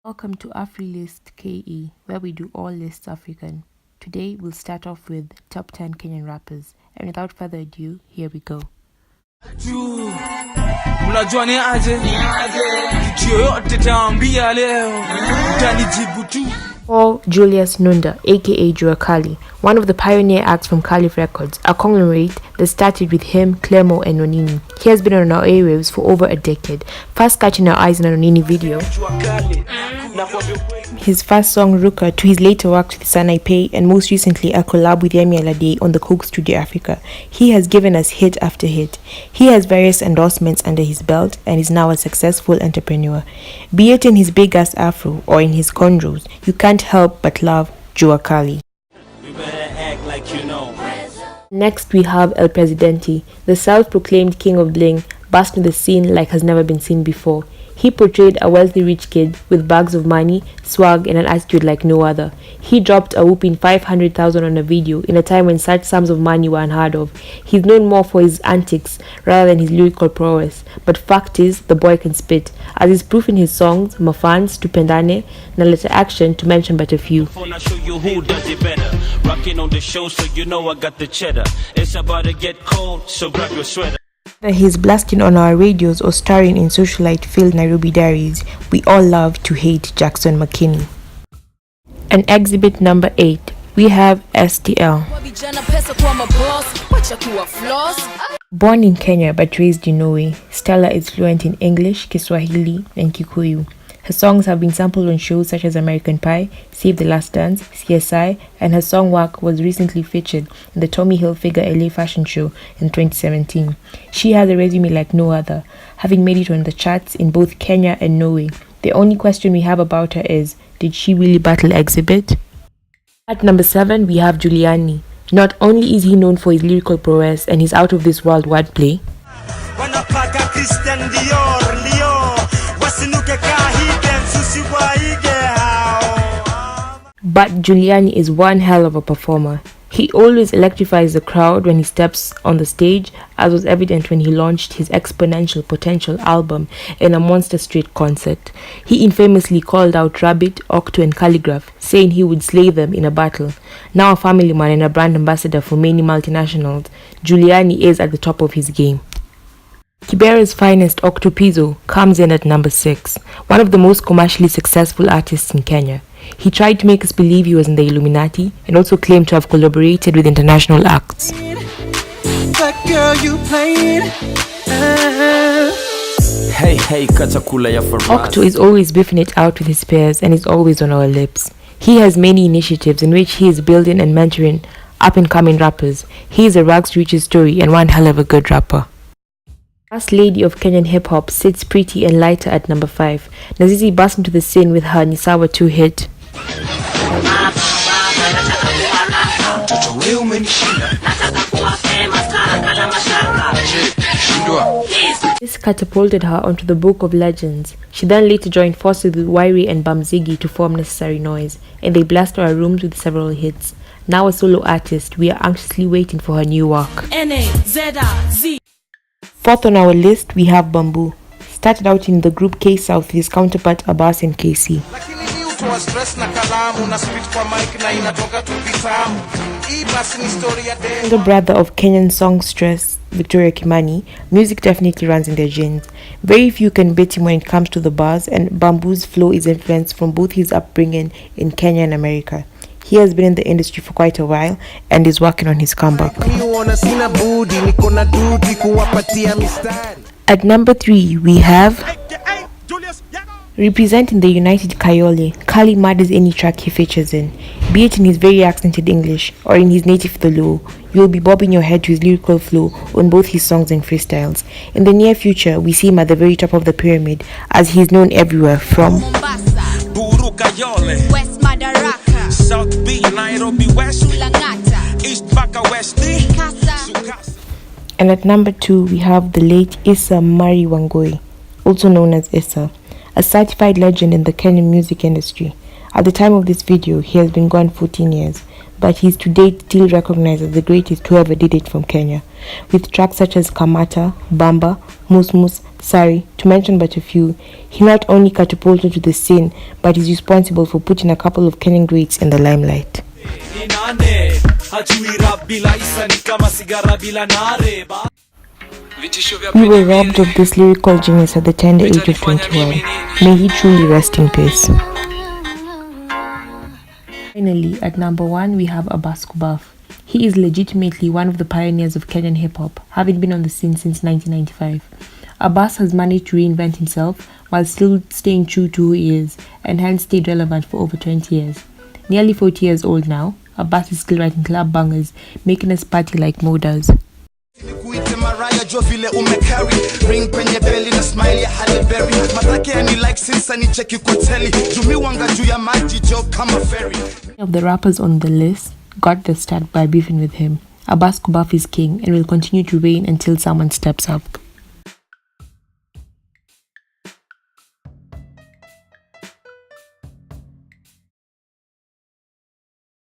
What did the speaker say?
Welcome to AfriList KE, where we do all lists African. Today we'll start off with top 10 Kenyan rappers, and without further ado, here we go. Paul Julius Nunda, aka Jua Kali, one of the pioneer acts from Khaligraph Records, a conglomerate that started with him, Clemo, and Nonini. He has been on our airwaves for over a decade, first catching our eyes in a Nonini video, his first song Ruka, to his later work with Sanaipe, and most recently a collab with Yemi Alade on the Coke Studio Africa. He has given us hit after hit. He has various endorsements under his belt and is now a successful entrepreneur. Be it in his big ass afro or in his conjos, you can't help but love Jua Kali. Next we have El Presidente, the self-proclaimed king of bling, burst on the scene like has never been seen before. He portrayed a wealthy rich kid with bags of money, swag, and an attitude like no other. He dropped a whooping 500,000 on a video in a time when such sums of money were unheard of. He's known more for his antics rather than his lyrical prowess, but fact is, the boy can spit, as is proof in his songs Mafans, Tupendane, Naleta Action, to mention but a few. Whether he's blasting on our radios or starring in socialite-filled Nairobi diaries, we all love to hate Jackson McKinney. And exhibit number 8, we have STL. Born in Kenya but raised in Norway, Stella is fluent in English, Kiswahili, and Kikuyu. Her songs have been sampled on shows such as American Pie, Save the Last Dance, CSI, and her song work was recently featured in the Tommy Hilfiger LA fashion show in 2017. She has a resume like no other, having made it on the charts in both Kenya and Norway. The only question we have about her is, did she really battle Exhibit? At number 7, we have Juliani. Not only is he known for his lyrical prowess and his out-of-this-world wordplay, but Juliani is one hell of a performer. He always electrifies the crowd when he steps on the stage, as was evident when he launched his Exponential Potential album in a Monster Street concert. He infamously called out Rabbit, Octo, and Khaligraph, saying he would slay them in a battle. Now a family man and a brand ambassador for many multinationals, Juliani is at the top of his game. Kibera's finest, Octopizzo, comes in at number 6, one of the most commercially successful artists in Kenya. He tried to make us believe he was in the Illuminati and also claimed to have collaborated with international acts. Octo is always biffing it out with his peers and is always on our lips. He has many initiatives in which he is building and mentoring up-and-coming rappers. He is a rags to riches story and one hell of a good rapper. Last lady of Kenyan hip-hop sits pretty and lighter at number 5. Nazizi burst into the scene with her Nisawa 2 hit. This catapulted her onto the book of legends. She then later joined forces with Wairi and Bamzigi to form Necessary Noise, and they blasted our rooms with several hits. Now a solo artist, we are anxiously waiting for her new work. N-A-Z-Z. Fourth on our list, we have Bamboo. Started out in the group K South with his counterpart Abbas and KC. The brother of Kenyan songstress Victoria Kimani, music definitely runs in their genes. Very few can beat him when it comes to the bars, and Bamboo's flow is influenced from both his upbringing in Kenya and America. He has been in the industry for quite a while and is working on his comeback. At number 3, we have, representing the United Kayole, Kali murders any track he features in. Be it in his very accented English or in his native Thulu, you will be bobbing your head to his lyrical flow on both his songs and freestyles. In the near future, we see him at the very top of the pyramid, as he is known everywhere from Buru Kayole, West Madaraka, South B, Nairobi West, East Baka West, and at number 2, we have the late Issa Mari Wangoi, also known as Issa, a certified legend in the Kenyan music industry. At the time of this video, he has been gone 14 years, but he is to date still recognized as the greatest who ever did it from Kenya, with tracks such as Kamata, Bamba, Musmus, to mention but a few. He not only catapulted to the scene, but is responsible for putting a couple of Kenyan greats in the limelight. We were robbed of this lyrical genius at the tender age of 21. May he truly rest in peace. Finally, at number 1, we have Khaligraph. He is legitimately one of the pioneers of Kenyan hip-hop, having been on the scene since 1995. Abbas has managed to reinvent himself while still staying true to who he is, and hence stayed relevant for over 20 years. Nearly 40 years old now, Abbas is still writing club bangers, making us party like Mo does. Of the rappers on the list got the start by beefing with him. Khaligraph is king and will continue to reign until someone steps up.